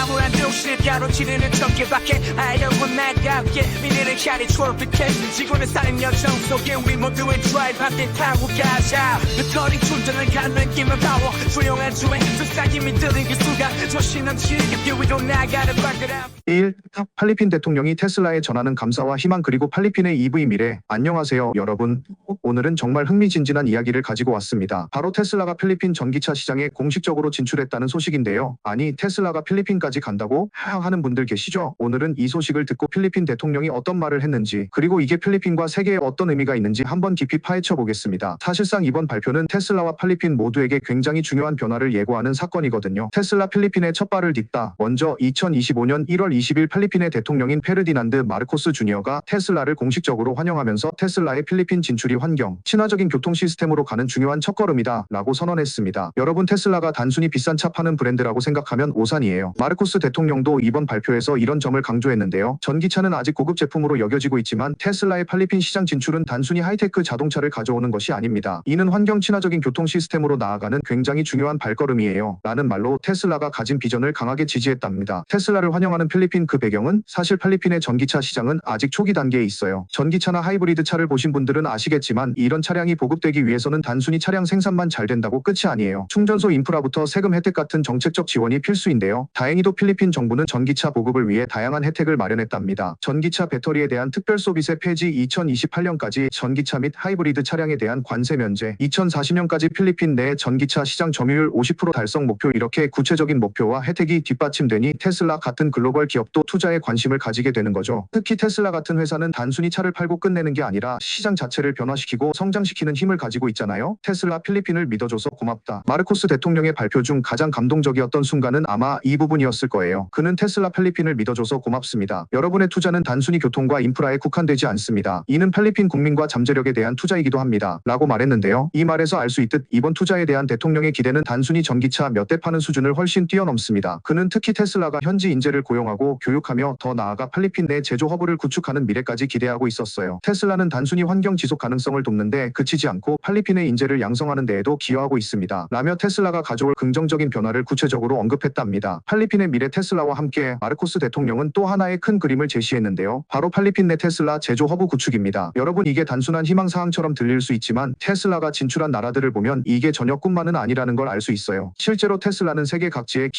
암울한 도시를 가로지르는 전개밖에 알려고 나가게 미래를 향해 트로피켓 지구는 쌓인 여정 속에 우리 모두의 드라이브 함께 타고 가자 배터리 충전을 가는 힘을 파워 조용한 주행 세상이 믿는 기수가 조신한 지겹게 위로 나가는 발걸음 1. 팔리핀 대통령이 테슬라에 전하는 감사와 희망 그리고 팔리핀의 EV 미래. 안녕하세요 여러분. 오늘은 정말 흥미진진한 이야기를 가지고 왔습니다. 바로 테슬라가 필리핀 전기차 시장에 공식적으로 진출했다는 소식인데요. 아니 테슬라가 필리핀까지 간다고? 하는 분들 계시죠? 오늘은 이 소식을 듣고 필리핀 대통령이 어떤 말을 했는지 그리고 이게 필리핀과 세계에 어떤 의미가 있는지 한번 깊이 파헤쳐 보겠습니다. 사실상 이번 발표는 테슬라와 필리핀 모두에게 굉장히 중요한 변화를 예고하는 사건이거든요. 테슬라 필리핀에 첫 발을 딛다. 먼저 2025년 1월 20일 필리핀의 대통령인 페르디난드 마르코스 주니어가 테슬라를 공식적으로 환영하면서 테슬라의 필리핀 진출이 환경, 친화적인 교통 시스템으로 가는 중요한 첫걸음이다 라고 선언했습니다. 여러분 테슬라가 단순히 비싼 차 파는 브랜드라고 생각하면 오산이에요. 마르코스 대통령도 이번 발표에서 이런 점을 강조했는데요. 전기차는 아직 고급 제품으로 여겨지고 있지만 테슬라의 필리핀 시장 진출은 단순히 하이테크 자동차를 가져오는 것이 아닙니다. 이는 환경 친화적인 교통 시스템으로 나아가는 굉장히 중요한 발걸음이에요. 라는 말로 테슬라가 가진 비전을 강하게 지지했답니다. 테슬라를 환영하는 필리핀 그 배경은 사실 필리핀의 전기차 시장은 아직 초기 단계에 있어요. 전기차나 하이브리드 차를 보신 분들은 아시겠지만 이런 차량이 보급되기 위해서는 단순히 차량 생산만 잘 된다고 끝이 아니에요. 충전소 인프라부터 세금 혜택 같은 정책적 지원이 필수인데요. 다행히도 필리핀 정부는 전기차 보급을 위해 다양한 혜택을 마련했답니다. 전기차 배터리에 대한 특별소비세 폐지 2028년까지 전기차 및 하이브리드 차량에 대한 관세 면제 2040년까지 필리핀 내 전기차 시장 점유율 50% 달성 목표 이렇게 구체적인 목표와 혜택이 뒷받침되니 테슬라 같은 글로벌 기업도 투자에 관심을 가지게 되는 거죠. 특히 테슬라 같은 회사는 단순히 차를 팔고 끝내는 게 아니라 시장 자체를 변화시키고 성장시키는 힘을 가지고 있잖아요. 테슬라 필리핀을 믿어줘서 고맙다. 마르코스 대통령의 발표 중 가장 감동적이었던 순간은 아마 이 부분이었을 거예요. 그는 테슬라 필리핀을 믿어줘서 고맙습니다. 여러분의 투자는 단순히 교통과 인프라에 국한되지 않습니다. 이는 필리핀 국민과 잠재력에 대한 투자이기도 합니다. 라고 말했는데요. 이 말에서 알 수 있듯 이번 투자에 대한 대통령의 기대는 단순히 전기차 몇 대 파는 수준을 훨씬 뛰어넘습니다. 그는 특히 테슬라가 현지 인재를 고용하고 교육하며 더 나아가 필리핀 내 제조 허브를 구축하는 미래까지 기대하고 있었어요. 테슬라는 단순히 환경 지속 가능성을 돕는데 그치지 않고 필리핀의 인재를 양성하는 데에도 기여하고 있습니다. 라며 테슬라가 가져올 긍정적인 변화를 구체적으로 언급했답니다. 필리핀의 미래 테슬라와 함께 마르코스 대통령은 또 하나의 큰 그림을 제시했는데요. 바로 필리핀 내 테슬라 제조 허브 구축입니다. 여러분 이게 단순한 희망사항처럼 들릴 수 있지만 테슬라가 진출한 나라들을 보면 이게 전혀 꿈만은 아니라는 걸 알 수 있어요. 실제로 테슬라는 세계 각지에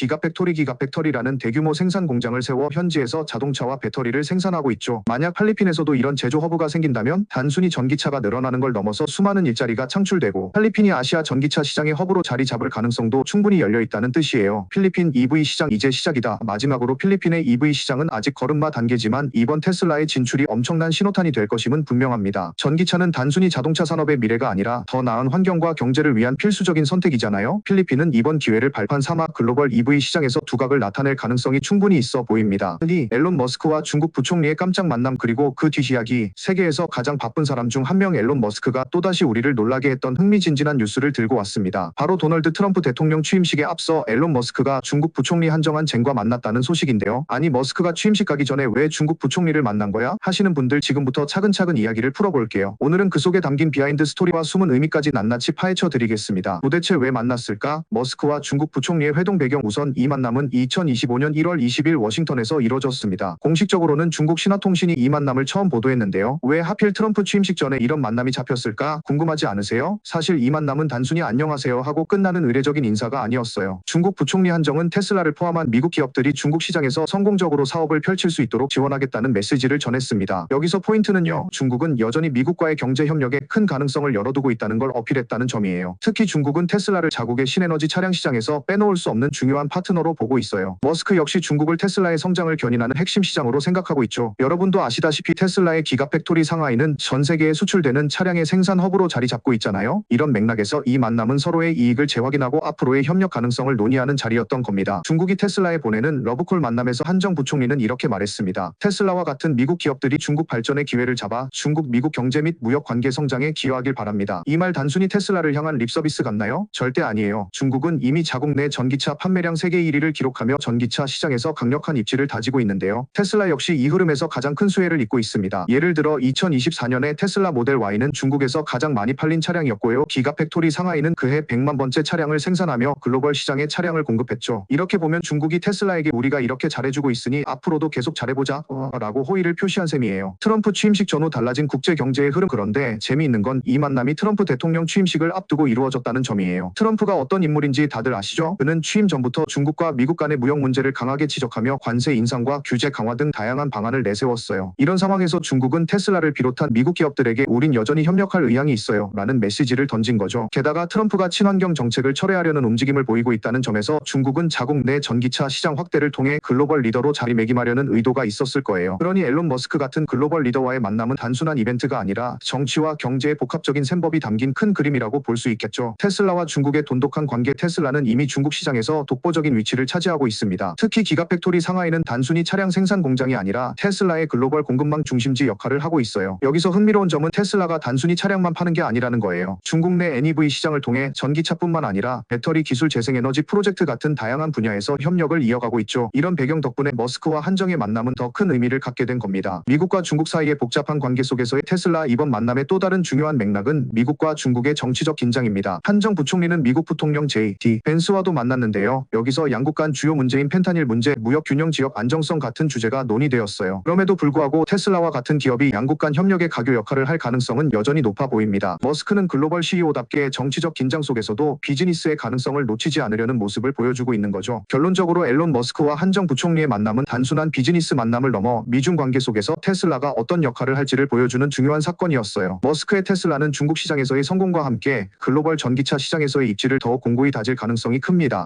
기가팩토리라는 대규모 생산 공장을 세워 현지에서 자동차와 배터리를 생산하고 있죠. 만약 필리핀에서도 이런 제조 허브가 생긴다면 단순히 전기차가 늘어나는 걸 넘어서 수많은 일자리가 창출되고 필리핀이 아시아 전기차 시장의 허브로 자리 잡을 가능성도 충분히 열려 있다는 뜻이에요. 필리핀 EV 시장 이제 시작이다. 마지막으로 필리핀의 EV 시장은 아직 걸음마 단계지만 이번 테슬라의 진출이 엄청난 신호탄이 될 것임은 분명합니다. 전기차는 단순히 자동차 산업의 미래가 아니라 더 나은 환경과 경제를 위한 필수적인 선택이잖아요. 필리핀은 이번 기회를 발판 삼아 글로벌 EV 시장에서 두각을 나타낼 가능성이 충분히 있어 보입니다. 흔히 앨런 머스크와 중국 부총리의 깜짝 만남 그리고 그 뒷이야기 세계에서 가장 바쁜 사람 중 한 명 앨런 머스크가 또다시 우리를 놀라게 했던 흥미진진한 뉴스를 들고 왔습니다. 바로 도널드 트럼프 대통령 취임식에 앞서 앨런 머스크가 중국 부총리 한정한 젠과 만났다는 소식인데요. 아니 머스크가 취임식 가기 전에 왜 중국 부총리를 만난 거야? 하시는 분들 지금부터 차근차근 이야기를 풀어볼게요. 오늘은 그 속에 담긴 비하인드 스토리와 숨은 의미까지 낱낱이 파헤쳐 드리겠습니다. 도대체 왜 만났을까? 머스크와 중국 부총리의 회동 배경 우선 이 만남은 2025년 1월 20일 워싱턴에서 이뤄졌습니다. 공식적으로는 중국 신화통신이 이 만남을 처음 보도했는데요. 왜 하필 트럼프 취임식 전에 이런 만남이 잡혔을까? 궁금하지 않으세요? 사실 이 만남은 단순히 안녕하세요 하고 끝나는 의례적인 인사가 아니었어요. 중국 부총리 한정은 테슬라를 포함한 미국 기업들이 중국 시장에서 성공적으로 사업을 펼칠 수 있도록 지원하겠다는 메시지를 전했습니다. 여기서 포인트는요. 중국은 여전히 미국과의 경제 협력에 큰 가능성을 열어두고 있다는 걸 어필했다는 점이에요. 특히 중국은 테슬라를 자국의 신에너지 차량 시장에서 빼놓을 수 없는 중요한 파트너로 보고 있어요. 머스크 역시 중국을 테슬라의 성장을 견인하는 핵심 시장으로 생각하고 있죠. 여러분도 아시다시피 테슬라의 기가팩토리 상하이는 전 세계에 수출되는 차량의 생산 허브로 자리 잡고 있잖아요. 이런 맥락에서 이 만남은 서로의 이익을 재확인하고 앞으로의 협력 가능성을 논의하는 자리였던 겁니다. 중국이 테슬라에 보내는 러브콜 만남에서 한정 부총리는 이렇게 말했습니다. 테슬라와 같은 미국 기업들이 중국 발전의 기회를 잡아 중국 미국 경제 및 무역 관계 성장에 기여하길 바랍니다. 이 말 단순히 테슬라를 향한 립서비스 같나요? 절대 아니에요. 중국은 이미 자국 내 전기차 판매량 세계 1위를 기록하며 전기차 시장에서 강력한 입지를 다지고 있는데요. 테슬라 역시 이 흐름에서 가장 큰 수혜를 입고 있습니다. 예를 들어 2024년에 테슬라 모델 Y는 중국에서 가장 많이 팔린 차량이었고요. 기가팩토리 상하이는 그해 100만 번째 차량을 생산하며 글로벌 시장에 차량을 공급했죠. 이렇게 보면 중국이 미국이 테슬라에게 우리가 이렇게 잘해주고 있으니 앞으로도 계속 잘해보자 라고 호의를 표시한 셈이에요. 트럼프 취임식 전후 달라진 국제 경제의 흐름. 그런데 재미있는 건 이 만남이 트럼프 대통령 취임식을 앞두고 이루어졌다는 점이에요. 트럼프가 어떤 인물인지 다들 아시죠? 그는 취임 전부터 중국과 미국 간의 무역 문제를 강하게 지적하며 관세 인상과 규제 강화 등 다양한 방안을 내세웠어요. 이런 상황에서 중국은 테슬라를 비롯한 미국 기업들에게 우린 여전히 협력할 의향이 있어요 라는 메시지를 던진 거죠. 게다가 트럼프가 친환경 정책을 철회하려는 움직임을 보이고 있다는 점에서 중국은 자국 내 전기차 시장 확대를 통해 글로벌 리더로 자리매김하려는 의도가 있었을 거예요. 그러니 앨런 머스크 같은 글로벌 리더와의 만남은 단순한 이벤트가 아니라 정치와 경제의 복합적인 셈법이 담긴 큰 그림이라고 볼 수 있겠죠. 테슬라와 중국의 돈독한 관계. 테슬라는 이미 중국 시장에서 독보적인 위치를 차지하고 있습니다. 특히 기가팩토리 상하이는 단순히 차량 생산 공장이 아니라 테슬라의 글로벌 공급망 중심지 역할을 하고 있어요. 여기서 흥미로운 점은 테슬라가 단순히 차량만 파는 게 아니라는 거예요. 중국 내 NEV 시장을 통해 전기차뿐만 아니라 배터리 기술, 재생에너지 프로젝트 같은 다양한 분야에서 협력을 이어가고 있죠. 이런 배경 덕분에 머스크와 한정의 만남은 더 큰 의미를 갖게 된 겁니다. 미국과 중국 사이의 복잡한 관계 속에서의 테슬라 이번 만남의 또 다른 중요한 맥락은 미국과 중국의 정치적 긴장입니다. 한정 부총리는 미국 부통령 J.D. 벤스와도 만났는데요. 여기서 양국 간 주요 문제인 펜타닐 문제, 무역 균형, 지역 안정성 같은 주제가 논의되었어요. 그럼에도 불구하고 테슬라와 같은 기업이 양국 간 협력의 가교 역할을 할 가능성은 여전히 높아 보입니다. 머스크는 글로벌 CEO답게 정치적 긴장 속에서도 비즈니스의 가능성을 놓치지 않으려는 모습을 보여주고 있는 거죠. 결론적으로 앨런 머스크와 한정 부총리의 만남은 단순한 비즈니스 만남을 넘어 미중 관계 속에서 테슬라가 어떤 역할을 할지를 보여주는 중요한 사건이었어요. 머스크의 테슬라는 중국 시장에서의 성공과 함께 글로벌 전기차 시장에서의 입지를 더 공고히 다질 가능성이 큽니다.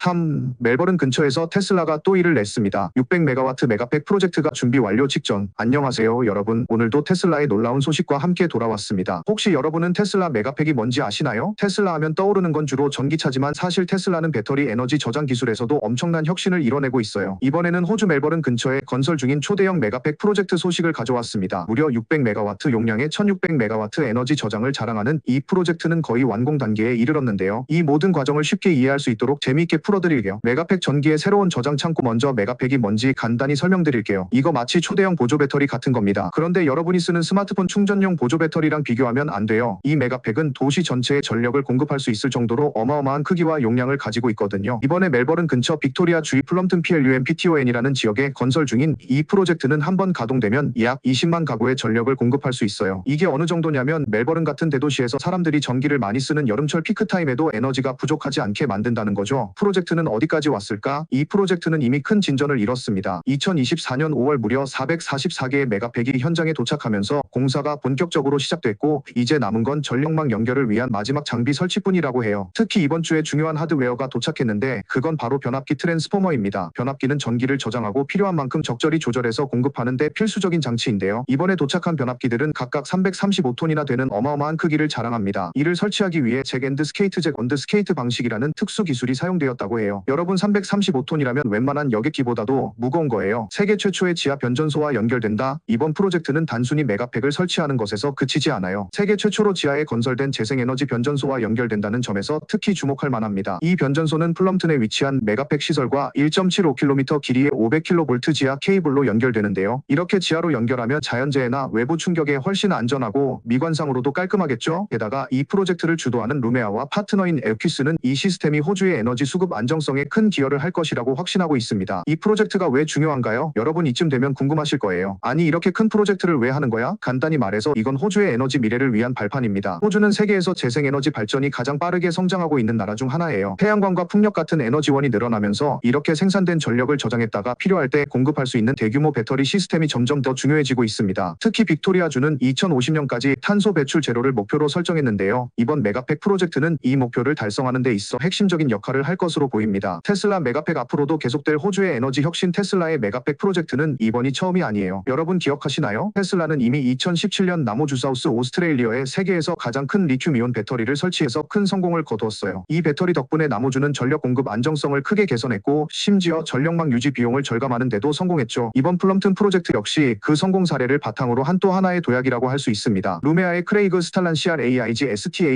멜버른 근처에서 테슬라가 또 일을 냈습니다. 600메가와트 메가팩 프로젝트가 준비 완료 직전. 안녕하세요 여러분. 오늘도 테슬라의 놀라운 소식과 함께 돌아왔습니다. 혹시 여러분은 테슬라 메가팩이 뭔지 아시나요? 테슬라 하면 떠오르는 건 주로 전기차지만 사실 테슬라는 배터리 에너지 저장 기술에서도 엄청난 혁신을 이뤄내고 있어요. 이번에는 호주 멜버른 근처에 건설 중인 초대형 메가팩 프로젝트 소식을 가져왔습니다. 무려 600메가와트 용량의 1600메가와트 에너지 저장을 자랑하는 이 프로젝트는 거의 완공 단계에 이르렀는데요. 이 모든 과정을 쉽게 이해할 수 있도록 재미있게 풀어드릴게요. 메가팩 전기의 새로운 저장 창고. 먼저 메가팩이 뭔지 간단히 설명드릴게요. 이거 마치 초대형 보조 배터리 같은 겁니다. 그런데 여러분이 쓰는 스마트폰 충전용 보조 배터리랑 비교하면 안 돼요. 이 메가팩은 도시 전체에 전력을 공급할 수 있을 정도로 어마어마한 크기와 용량을 가지고 있거든요. 이번에 멜버른 근처 빅토리아 주의 플럼튼 PLUMPTON이라는 지역에 건설 중인 이 프로젝트는 한번 가동되면 약 20만 가구의 전력을 공급할 수 있어요. 이게 어느 정도냐면 멜버른 같은 대도시에서 사람들이 전기를 많이 쓰는 여름철 피크타임에도 에너지가 부족하지 않게 만든다는 거죠. 프로젝트는 어디까지 왔을까? 이 프로젝트는 이미 큰 진전을 이뤘습니다. 2024년 5월 무려 444개의 메가팩이 현장에 도착하면서 공사가 본격적으로 시작됐고 이제 남은 건 전력망 연결을 위한 마지막 장비 설치뿐이라고 해요. 특히 이번 주에 중요한 하드웨어가 도착했는데 그건 바로 변압기 트랜스포머입니다. 변압기는 전기를 저장하고 필요한 만큼 적절히 조절해서 공급하는 데 필수적인 장치인데요. 이번에 도착한 변압기들은 각각 335톤이나 되는 어마어마한 크기를 자랑합니다. 이를 설치하기 위해 잭 앤드 스케이트, 잭 언드 스케이트 방식이라는 특수 기술이 사용되었다고 해요. 여러분 335톤이라면 웬만한 여객기보다도 무거운 거예요. 세계 최초의 지하 변전소와 연결된다. 이번 프로젝트는 단순히 메가팩을 설치하는 것에서 그치지 않아요. 세계 최초로 지하에 건설된 재생에너지 변전소와 연결된다는 점에서 특히 주목할 만합니다. 이 변전소는 플럼튼에 위치한 메가팩 시설과 1.75km 길이의 500kV 지하 케이블로 연결되는데요. 이렇게 지하로 연결하면 자연재해나 외부 충격에 훨씬 안전하고 미관상으로도 깔끔하겠죠. 게다가 이 프로젝트를 주도하는 루메아와 파트너인 에퀴스는 이 시스템이 호주의 에너지 수급 안정성에 큰 기여를 할 것이라고 확신하고 있습니다. 이 프로젝트가 왜 중요한가요? 여러분 이쯤 되면 궁금하실 거예요. 아니 이렇게 큰 프로젝트를 왜 하는 거야? 간단히 말해서 이건 호주의 에너지 미래를 위한 발판입니다. 호주는 세계에서 재생에너지 발전이 가장 빠르게 성장하고 있는 나라 중 하나예요. 태양광과 풍력 같은 에너지원이 늘어나면서 이렇게 생산된 전력을 저장했다가 필요할 때 공급할 수 있는 대규모 배터리 시스템이 점점 더 중요해지고 있습니다. 특히 빅토리아주는 2050년까지 탄소 배출 제로를 목표로 설정했는데요. 이번 메가팩 프로젝트는 이 목표를 달성하는 데 있어 핵심적인 역할을 할 것으로 보입니다. 테슬라 메가팩 앞으로도 계속될 호주의 에너지 혁신. 테슬라의 메가팩 프로젝트는 이번이 처음이 아니에요. 여러분 기억하시나요? 테슬라는 이미 2017년 나모주 사우스 오스트레일리아에 세계에서 가장 큰 리튬이온 배터리를 설치해서 큰 성공을 거두었어요. 이 배터리 덕분에 나모주는 전력 공급 안정성을 크게 개선했고 심지어 전력망 유지 비용을 절감하는 데도 성공했죠. 이번 플럼튼 프로젝트 역시 그 성공 사례를 바탕으로 한 또 하나의 도약이라고 할 수 있습니다. 루메아의 크레이그 스탈란시안 AIG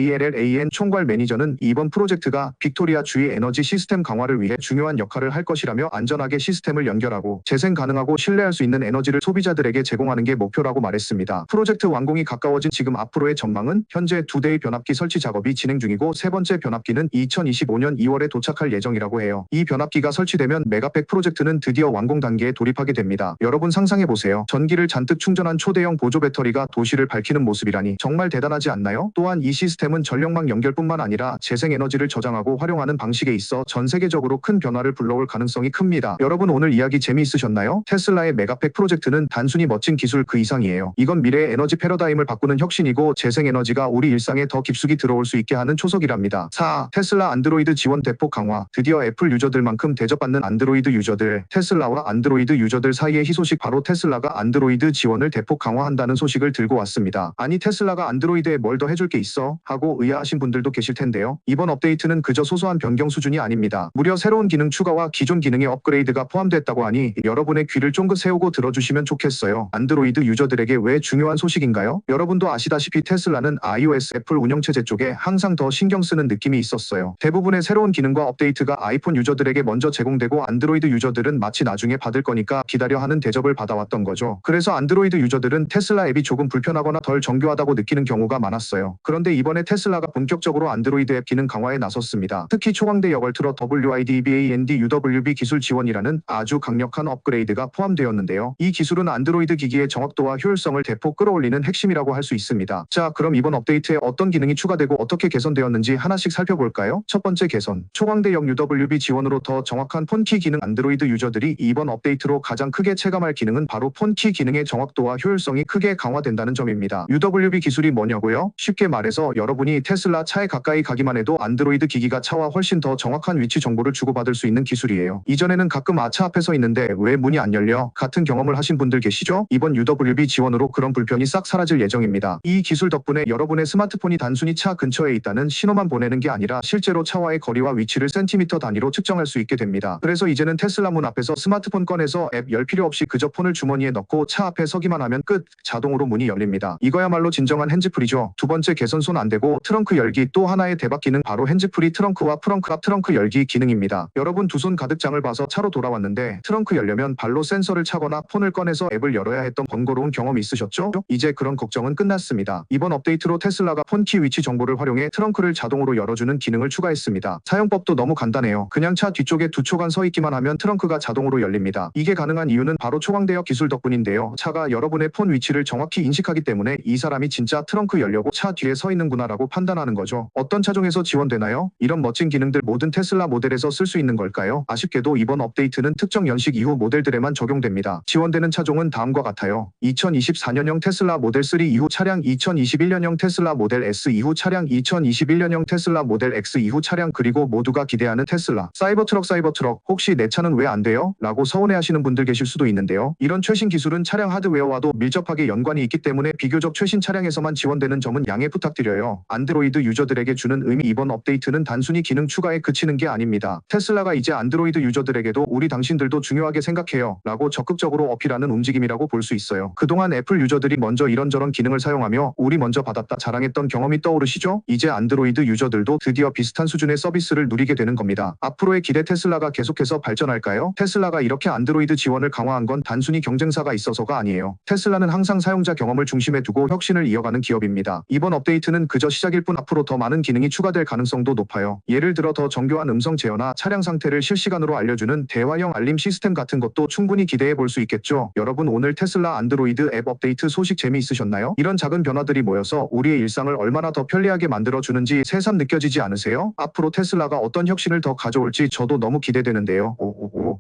STALLAN 총괄 매니저는 이번 프로젝트가 빅토리아 주의 에너지 시스템 강화를 위해 중요한 역할을 할 것이라며 안전하게 시스템을 연결하고 재생 가능하고 신뢰할 수 있는 에너지를 소비자들에게 제공하는 게 목표라고 말했습니다. 프로젝트 완공이 가까워진 지금 앞으로의 전망은 현재 2대의 변압기 설치 작업이 진행 중이고 세 번째 변압기는 2025년 2월에 도착할 예정이라고 해요. 이 변압기가 설치된 출시되면 메가팩 프로젝트는 드디어 완공 단계에 돌입하게 됩니다. 여러분 상상해보세요. 전기를 잔뜩 충전한 초대형 보조 배터리가 도시를 밝히는 모습이라니 정말 대단하지 않나요? 또한 이 시스템은 전력망 연결뿐만 아니라 재생에너지를 저장하고 활용하는 방식에 있어 전 세계적으로 큰 변화를 불러올 가능성이 큽니다. 여러분 오늘 이야기 재미있으셨나요? 테슬라의 메가팩 프로젝트는 단순히 멋진 기술 그 이상이에요. 이건 미래의 에너지 패러다임을 바꾸는 혁신이고 재생에너지가 우리 일상에 더 깊숙이 들어올 수 있게 하는 초석이랍니다. 4. 테슬라 안드로이드 지원 대폭 강화. 드디어 애플 유저들만큼 대접받는 안드로이드 유저들. 테슬라와 안드로이드 유저들 사이의 희소식, 바로 테슬라가 안드로이드 지원을 대폭 강화한다는 소식을 들고 왔습니다. 아니 테슬라가 안드로이드에 뭘 더 해줄 게 있어? 하고 의아하신 분들도 계실 텐데요. 이번 업데이트는 그저 소소한 변경 수준이 아닙니다. 무려 새로운 기능 추가와 기존 기능의 업그레이드가 포함됐다고 하니 여러분의 귀를 쫑긋 세우고 들어주시면 좋겠어요. 안드로이드 유저들에게 왜 중요한 소식인가요? 여러분도 아시다시피 테슬라는 iOS 애플 운영체제 쪽에 항상 더 신경 쓰는 느낌이 있었어요. 대부분의 새로운 기능과 업데이트가 아이폰 유저들에게 먼저 제공되고 안드로이드 유저들은 마치 나중에 받을 거니까 기다려 하는 대접을 받아왔던 거죠. 그래서 안드로이드 유저들은 테슬라 앱이 조금 불편하거나 덜 정교하다고 느끼는 경우가 많았어요. 그런데 이번에 테슬라가 본격적으로 안드로이드 앱 기능 강화에 나섰습니다. 특히 초강대 역얼트러 WIDBAND UWB 기술 지원이라는 아주 강력한 업그레이드가 포함되었는데요. 이 기술은 안드로이드 기기의 정확도와 효율성을 대폭 끌어올리는 핵심이라고 할 수 있습니다. 자, 그럼 이번 업데이트에 어떤 기능이 추가되고 어떻게 개선되었는지 하나씩 살펴볼까요? 첫 번째 개선. 초강대역 UWB 지원으로 더 정확한 폰키 기능. 안드로이드 유저들이 이번 업데이트로 가장 크게 체감할 기능은 바로 폰키 기능의 정확도와 효율성이 크게 강화된다는 점입니다. UWB 기술이 뭐냐고요? 쉽게 말해서 여러분이 테슬라 차에 가까이 가기만 해도 안드로이드 기기가 차와 훨씬 더 정확한 위치 정보를 주고받을 수 있는 기술이에요. 이전에는 가끔 차 앞에 서 있는데 왜 문이 안 열려? 같은 경험을 하신 분들 계시죠? 이번 UWB 지원으로 그런 불편이 싹 사라질 예정입니다. 이 기술 덕분에 여러분의 스마트폰이 단순히 차 근처에 있다는 신호만 보내는 게 아니라 실제로 차와의 거리와 위치를 센티미터 단위로 측정할 수 있게 됩니다. 그래서 이제는 테슬라 문 앞에서 스마트폰 꺼내서 앱 열 필요 없이 그저 폰을 주머니에 넣고 차 앞에 서기만 하면 끝! 자동으로 문이 열립니다. 이거야말로 진정한 핸즈프리죠. 두 번째 개선, 손 안 대고 트렁크 열기. 또 하나의 대박 기능, 바로 핸즈프리 트렁크와 프렁크 앞 트렁크 열기 기능입니다. 여러분 두 손 가득 장을 봐서 차로 돌아왔는데 트렁크 열려면 발로 센서를 차거나 폰을 꺼내서 앱을 열어야 했던 번거로운 경험 있으셨죠? 이제 그런 걱정은 끝났습니다. 이번 업데이트로 테슬라가 폰키 위치 정보를 활용해 트렁크를 자동으로 열어주는 기능을 추가했습니다. 사용법도 너무 간단해요. 그냥 차 뒤쪽에 두 초간 서 있기만 하면 트렁크가 자동으로 열립니다. 이게 가능한 이유는 바로 초강대역 기술 덕분인데요. 차가 여러분의 폰 위치를 정확히 인식하기 때문에 이 사람이 진짜 트렁크 열려고 차 뒤에 서 있는구나 라고 판단하는 거죠. 어떤 차종에서 지원되나요? 이런 멋진 기능들 모든 테슬라 모델에서 쓸 수 있는 걸까요? 아쉽게도 이번 업데이트는 특정 연식 이후 모델들에만 적용됩니다. 지원되는 차종은 다음과 같아요. 2024년형 테슬라 모델 3 이후 차량, 2021년형 테슬라 모델 S 이후 차량, 2021년형 테슬라 모델 X 이후 차량, 그리고 모두가 기대하는 테슬라 사이버트럭. 혹시 내 차는 왜 안 돼요? 라고 서운해하시는 분들 계실 수도 있는데요. 이런 최신 기술은 차량 하드웨어와도 밀접하게 연관이 있기 때문에 비교적 최신 차량에서만 지원되는 점은 양해 부탁드려요. 안드로이드 유저들에게 주는 의미, 이번 업데이트는 단순히 기능 추가에 그치는 게 아닙니다. 테슬라가 이제 안드로이드 유저들에게도 우리 당신들도 중요하게 생각해요 라고 적극적으로 어필하는 움직임이라고 볼 수 있어요. 그동안 애플 유저들이 먼저 이런저런 기능을 사용하며 우리 먼저 받았다 자랑했던 경험이 떠오르시죠? 이제 안드로이드 유저들도 드디어 비슷한 수준의 서비스를 누리게 되는 겁니다. 앞으로의 기대, 테슬라가 계속해서 발전할까요? 테슬라가 이렇게 안드로이드 지원을 강화한 건 단순히 경쟁사가 있어서가 아니에요. 테슬라는 항상 사용자 경험을 중심에 두고 혁신을 이어가는 기업입니다. 이번 업데이트는 그저 시작일 뿐 앞으로 더 많은 기능이 추가될 가능성도 높아요. 예를 들어 더 정교한 음성 제어나 차량 상태를 실시간으로 알려주는 대화형 알림 시스템 같은 것도 충분히 기대해 볼 수 있겠죠. 여러분 오늘 테슬라 안드로이드 앱 업데이트 소식 재미있으셨나요? 이런 작은 변화들이 모여서 우리의 일상을 얼마나 더 편리하게 만들어주는지 새삼 느껴지지 않으세요? 앞으로 테슬라가 어떤 혁신을 더 가져올지 저도 너무 기대되는데요.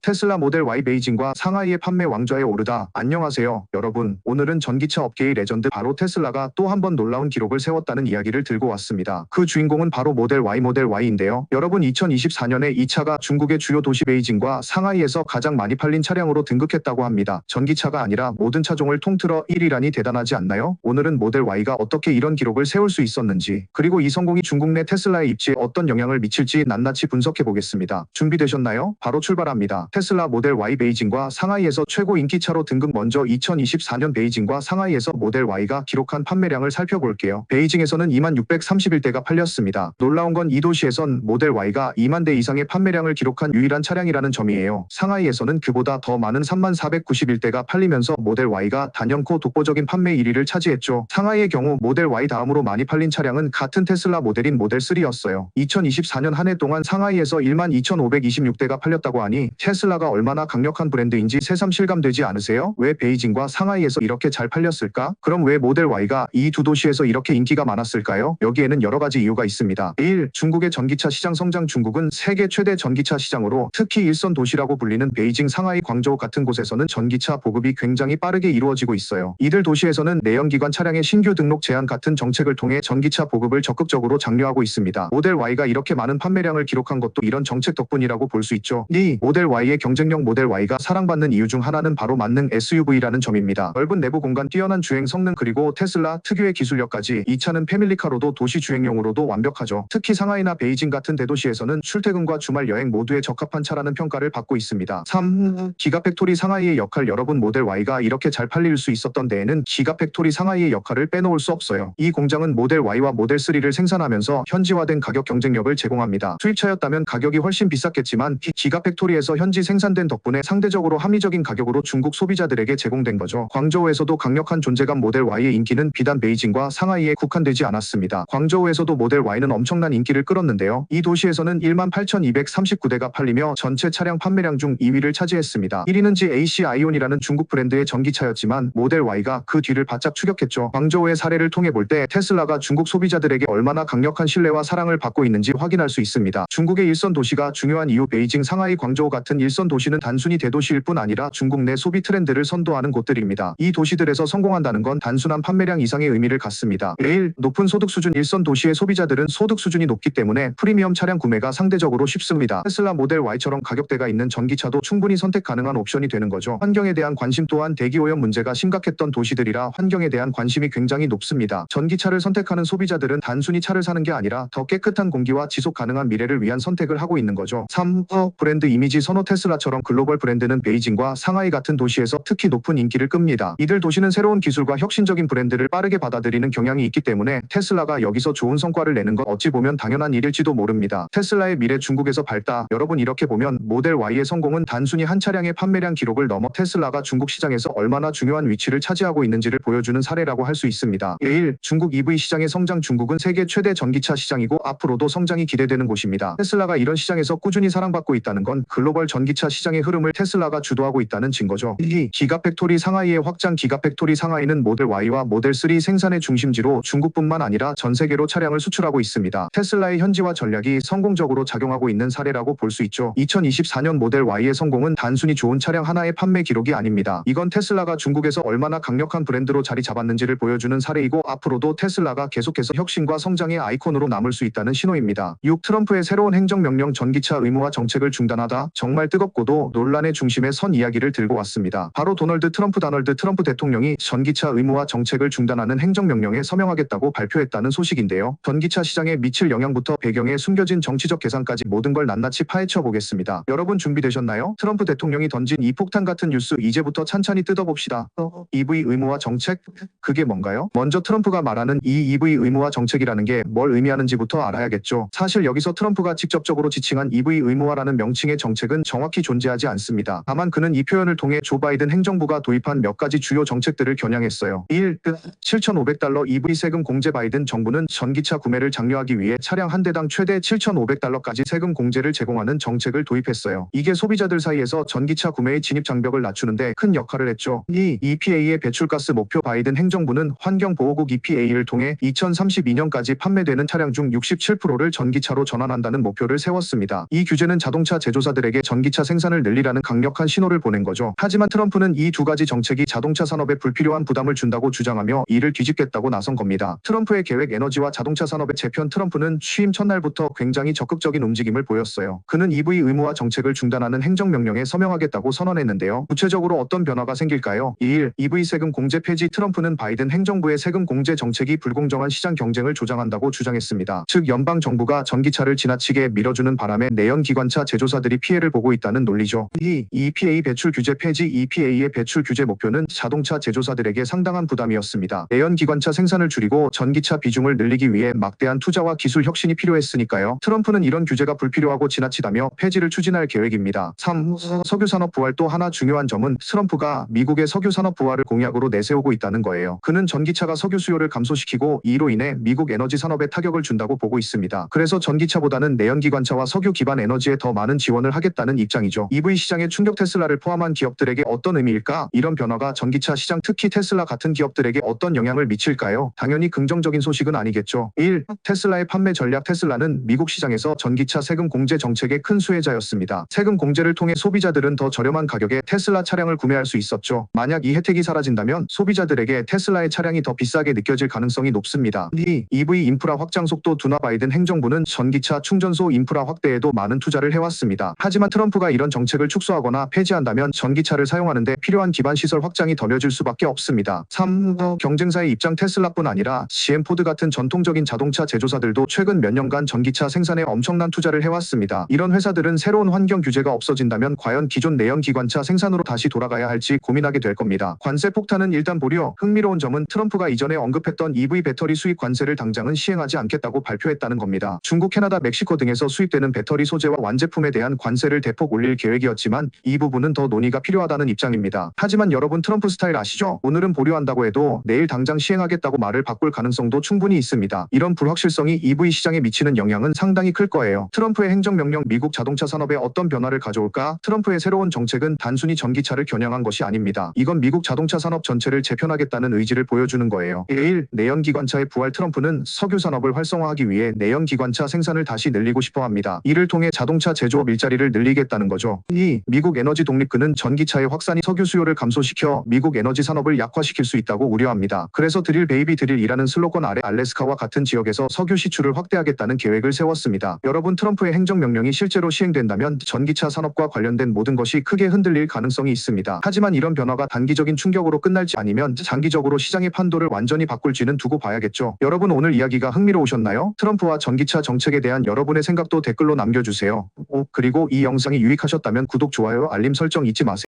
테슬라 모델 Y 베이징과 상하이의 판매 왕좌에 오르다. 안녕하세요 여러분, 오늘은 전기차 업계의 레전드 바로 테슬라가 또 한 번 놀라운 기록을 세웠다는 이야기를 들고 왔습니다. 그 주인공은 바로 모델 Y인데요. 여러분 2024년에 이 차가 중국의 주요 도시 베이징과 상하이에서 가장 많이 팔린 차량으로 등극했다고 합니다. 전기차가 아니라 모든 차종을 통틀어 1위라니 대단하지 않나요? 오늘은 모델 Y가 어떻게 이런 기록을 세울 수 있었는지, 그리고 이 성공이 중국 내 테슬라의 입지에 어떤 영향을 미칠지 낱낱이 분석해 보겠습니다. 준비되셨나요? 바로 출발합니다. 테슬라 모델 Y 베이징과 상하이에서 최고 인기차로 등극. 먼저 2024년 베이징과 상하이에서 모델 Y가 기록한 판매량을 살펴볼게요. 베이징에서는 2631대가 팔렸습니다. 놀라운 건 이 도시에선 모델 Y가 2만 대 이상의 판매량을 기록한 유일한 차량이라는 점이에요. 상하이에서는 그보다 더 많은 3491대가 팔리면서 모델 Y가 단연코 독보적인 판매 1위를 차지했죠. 상하이의 경우 모델 Y 다음으로 많이 팔린 차량은 같은 테슬라 모델인 모델 3였어요. 2024년 한 해 동안 상하이에서 12,526대가 팔렸다고 하니 테슬라가 얼마나 강력한 브랜드인지 새삼 실감되지 않으세요? 왜 베이징과 상하이에서 이렇게 잘 팔렸을까? 그럼 왜 모델 Y가 이 두 도시에서 이렇게 인기가 많았을까요? 여기에는 여러 가지 이유가 있습니다. 1. 중국의 전기차 시장 성장. 중국은 세계 최대 전기차 시장으로 특히 일선 도시라고 불리는 베이징, 상하이, 광저우 같은 곳에서는 전기차 보급이 굉장히 빠르게 이루어지고 있어요. 이들 도시에서는 내연기관 차량의 신규 등록 제한 같은 정책을 통해 전기차 보급을 적극적으로 장려하고 있습니다. 모델 Y가 이렇게 많은 판매량을 기록한 것도 이런 정책 덕분이라고 볼 수 있죠. 2. 모델 Y의 경쟁력. 모델 Y가 사랑받는 이유 중 하나는 바로 만능 SUV라는 점입니다. 넓은 내부 공간, 뛰어난 주행 성능, 그리고 테슬라 특유의 기술력까지 이 차는 패밀리카로도 도시 주행용으로도 완벽하죠. 특히 상하이나 베이징 같은 대도시에서는 출퇴근과 주말 여행 모두에 적합한 차라는 평가를 받고 있습니다. 3. 기가팩토리 상하이의 역할. 여러분, 모델 Y가 이렇게 잘 팔릴 수 있었던 데에는 기가팩토리 상하이의 역할을 빼놓을 수 없어요. 이 공장은 모델 Y와 모델 3를 생산하면서 현지화된 가격 경쟁력을 제공합니다. 수입차였다면 가격이 훨씬 비쌌겠지만 기가팩토리에서 현지 생산된 덕분에 상대적으로 합리적인 가격으로 중국 소비자들에게 제공된 거죠. 광저우에서도 강력한 존재감. 모델 Y의 인기는 비단 베이징과 상하이에 국한되지 않았습니다. 광저우에서도 모델 Y는 엄청난 인기를 끌었는데요. 이 도시에서는 18,239대가 팔리며 전체 차량 판매량 중 2위를 차지했습니다. 1위는 GAC 아이온이라는 중국 브랜드의 전기차였지만 모델 Y가 그 뒤를 바짝 추격했죠. 광저우의 사례를 통해 볼 때 테슬라가 중국 소비자들에게 얼마나 강력한 신뢰와 사랑을 받고 있는지 확인할 수 있습니다. 중국의 일선 도시가 중요한 이유. 베이징, 상하이, 광저우 같은 일선 도시는 단순히 대도시일 뿐 아니라 중국 내 소비 트렌드를 선도하는 곳들입니다. 이 도시들에서 성공한다는 건 단순한 판매량 이상의 의미를 갖습니다. 1. 높은 소득 수준. 일선 도시의 소비자들은 소득 수준이 높기 때문에 프리미엄 차량 구매가 상대적으로 쉽습니다. 테슬라 모델 Y처럼 가격대가 있는 전기차도 충분히 선택 가능한 옵션이 되는 거죠. 환경에 대한 관심. 또한 대기오염 문제가 심각했던 도시들이라 환경에 대한 관심이 굉장히 높습니다. 전기차를 선택하는 소비자들은 단순히 차를 사는 게 아니라 더 깨끗한 공기와 지속 가능한 미래를 위한 선택을 하고 있는 거죠. 3. 브랜드 이미지 선호. 테슬라처럼 글로벌 브랜드는 베이징과 상하이 같은 도시에서 특히 높은 인기를 끕니다. 이들 도시는 새로운 기술과 혁신적인 브랜드를 빠르게 받아들이는 경향이 있기 때문에 테슬라가 여기서 좋은 성과를 내는 건 어찌 보면 당연한 일일지도 모릅니다. 테슬라의 미래 중국에서 밝다. 여러분, 이렇게 보면 모델 Y의 성공은 단순히 한 차량의 판매량 기록을 넘어 테슬라가 중국 시장에서 얼마나 중요한 위치를 차지하고 있는지를 보여주는 사례라고 할 수 있습니다. 1. 중국 EV 시장의 성장. 중국은 세계 최대 전기차 시장이고 앞으로도 성장이 기대되는 곳입니다. 테슬라가 이런 시장에서 꾸준히 사랑받고 있다는 건 글로벌 전기차 시장의 흐름을 테슬라가 주도하고 있다는 증거죠. 2. 기가팩토리 상하이의 확장. 기가팩토리 상하이는 모델 Y와 모델 3 생산의 중심지로 중국뿐만 아니라 전 세계로 차량을 수출하고 있습니다. 테슬라의 현지화 전략이 성공적으로 작용하고 있는 사례라고 볼 수 있죠. 2024년 모델 Y의 성공은 단순히 좋은 차량 하나의 판매 기록이 아닙니다. 이건 테슬라가 중국에서 얼마나 강력한 브랜드로 자리 잡았는지를 보여주는 사례이고 앞으로도 테슬라가 계속해서 혁신과 성장의 아이콘으로 남을 수 있다는 신호입니다. 6. 트럼프의 새로운 행정명령. 전기차 의무화 정책을 중단하다. 정말 뜨겁고도 논란의 중심에 선 이야기를 들고 왔습니다. 바로 도널드 트럼프 대통령이 전기차 의무화 정책을 중단하는 행정명령에 서명하겠다고 발표했다는 소식인데요. 전기차 시장에 미칠 영향부터 배경에 숨겨진 정치적 계산까지 모든 걸 낱낱이 파헤쳐 보겠습니다. 여러분, 준비되셨나요? 트럼프 대통령이 던진 이 폭탄 같은 뉴스 이제부터 찬찬히 뜯어봅시다. EV 의무화 정책? 그게 뭔가요? 먼저 트럼프가 말하는 이 EV 의무화 정책이라는 게 뭘 의미하는지부터 알아야겠죠. 사실 여기서 트럼프가 직접적으로 지칭한 EV 의무화라는 명칭의 정책은 정확히 존재하지 않습니다. 다만 그는 이 표현을 통해 조 바이든 행정부가 도입한 몇 가지 주요 정책들을 겨냥했어요. 1. $7,500 EV 세금 공제. 바이든 정부는 전기차 구매를 장려하기 위해 차량 한 대당 최대 $7,500까지 세금 공제를 제공하는 정책을 도입했어요. 이게 소비자들 사이에서 전기차 구매의 진입 장벽을 낮추는데 큰 역할을 했죠. 2. EPA의 배출가스 목표. 바이든 행정부는 환경보호국 EPA를 통해 2032년까지 판매되는 차량 중 67%를 전기차로 전환한다는 목표를 세웠습니다. 이 규제는 자동차 제조사들에게 전기차 생산을 늘리라는 강력한 신호를 보낸 거죠. 하지만 트럼프는 이 두 가지 정책이 자동차 산업에 불필요한 부담을 준다고 주장하며 이를 뒤집겠다고 나선 겁니다. 트럼프의 계획. 에너지와 자동차 산업의 재편. 트럼프는 취임 첫날부터 굉장히 적극적인 움직임을 보였어요. 그는 EV 의무화 정책을 중단하는 행정명령에 서명하겠다고 선언했는데요. 구체적으로 어떤 변화가 생길까요? 1. EV 세금 공제 폐지. 트럼프는 바이든 행정부의 세금 공제 정책이 불공정한 시장 경쟁을 조장한다고 주장했습니다. 즉 연방 정부가 전기차를 지나치게 밀어주는 바람에 내연기관차 제조사들이 피해를 보고 있다는 논리죠. 2. EPA 배출 규제 폐지. EPA의 배출 규제 목표는 자동차 제조사들에게 상당한 부담이었습니다. 내연기관차 생산을 줄이고 전기차 비중을 늘리기 위해 막대한 투자와 기술 혁신이 필요했으니까요. 트럼프는 이런 규제가 불필요하고 지나치다며 폐지를 추진할 계획입니다. 3. 석유산업 부활. 또 하나 중요한 점은 트럼프가 미국의 석유산업 부활을 공약으로 내세우고 있다는 거예요. 그는 전기차가 석유 수요를 감소시키고 이로 인해 미국 에너지 산업에 타격을 준다고 보고 있습니다. 그래서 전기차보다는 내연기관차와 석유 기반 에너지에 더 많은 지원을 하겠다는 있다는 입장이죠. EV 시장의 충격 테슬라를 포함한 기업들에게 어떤 의미일까? 이런 변화가 전기차 시장 특히 테슬라 같은 기업들에게 어떤 영향을 미칠까요? 당연히 긍정적인 소식은 아니겠죠. 1. 테슬라의 판매 전략. 테슬라는 미국 시장에서 전기차 세금 공제 정책의 큰 수혜자였습니다. 세금 공제를 통해 소비자들은 더 저렴한 가격에 테슬라 차량을 구매할 수 있었죠. 만약 이 혜택이 사라진다면 소비자들에게 테슬라의 차량이 더 비싸게 느껴질 가능성이 높습니다. 2. EV 인프라 확장 속도 둔화. 바이든 행정부는 전기차 충전소 인프라 확대에도 많은 투자를 해왔습니다. 하지만 트럼프가 이런 정책을 축소하거나 폐지한다면 전기차를 사용하는 데 필요한 기반 시설 확장이 더뎌질 수밖에 없습니다. 3. 경쟁사의 입장. 테슬라뿐 아니라 GM, 포드 같은 전통적인 자동차 제조사들도 최근 몇 년간 전기차 생산에 엄청난 투자를 해왔습니다. 이런 회사들은 새로운 환경 규제가 없어진다면 과연 기존 내연기관차 생산으로 다시 돌아가야 할지 고민하게 될 겁니다. 관세 폭탄은 일단 보려. 흥미로운 점은 트럼프가 이전에 언급했던 EV 배터리 수입 관세를 당장은 시행하지 않겠다고 발표했다는 겁니다. 중국, 캐나다, 멕시코 등에서 수입되는 배터리 소재와 완제품에 대한 관세를 대폭 올릴 계획이었지만 이 부분은 더 논의가 필요하다는 입장입니다. 하지만 여러분, 트럼프 스타일 아시죠? 오늘은 보류한다고 해도 내일 당장 시행하겠다고 말을 바꿀 가능성도 충분히 있습니다. 이런 불확실성이 EV 시장에 미치는 영향은 상당히 클 거예요. 트럼프의 행정명령 미국 자동차 산업에 어떤 변화를 가져올까? 트럼프의 새로운 정책은 단순히 전기차를 겨냥한 것이 아닙니다. 이건 미국 자동차 산업 전체를 재편하겠다는 의지를 보여주는 거예요. 1. 내연기관차의 부활. 트럼프는 석유 산업을 활성화하기 위해 내연기관차 생산을 다시 늘리고 싶어 합니다. 이를 통해 자동차 제조업 일자리를 늘리겠다는 거죠. 2. 미국 에너지 독립. 그는 전기차의 확산이 석유 수요를 감소시켜 미국 에너지 산업을 약화시킬 수 있다고 우려합니다. 그래서 드릴 베이비 드릴이라는 슬로건 아래 알래스카와 같은 지역에서 석유 시출을 확대하겠다는 계획을 세웠습니다. 여러분, 트럼프의 행정명령이 실제로 시행된다면 전기차 산업과 관련된 모든 것이 크게 흔들릴 가능성이 있습니다. 하지만 이런 변화가 단기적인 충격으로 끝날지 아니면 장기적으로 시장의 판도를 완전히 바꿀지는 두고 봐야겠죠. 여러분, 오늘 이야기가 흥미로우셨나요? 트럼프와 전기차 정책에 대한 여러분의 생각도 댓글로 남겨주세요. 그리고 이 영상이 유익하셨다면 구독, 좋아요, 알림 설정 잊지 마세요.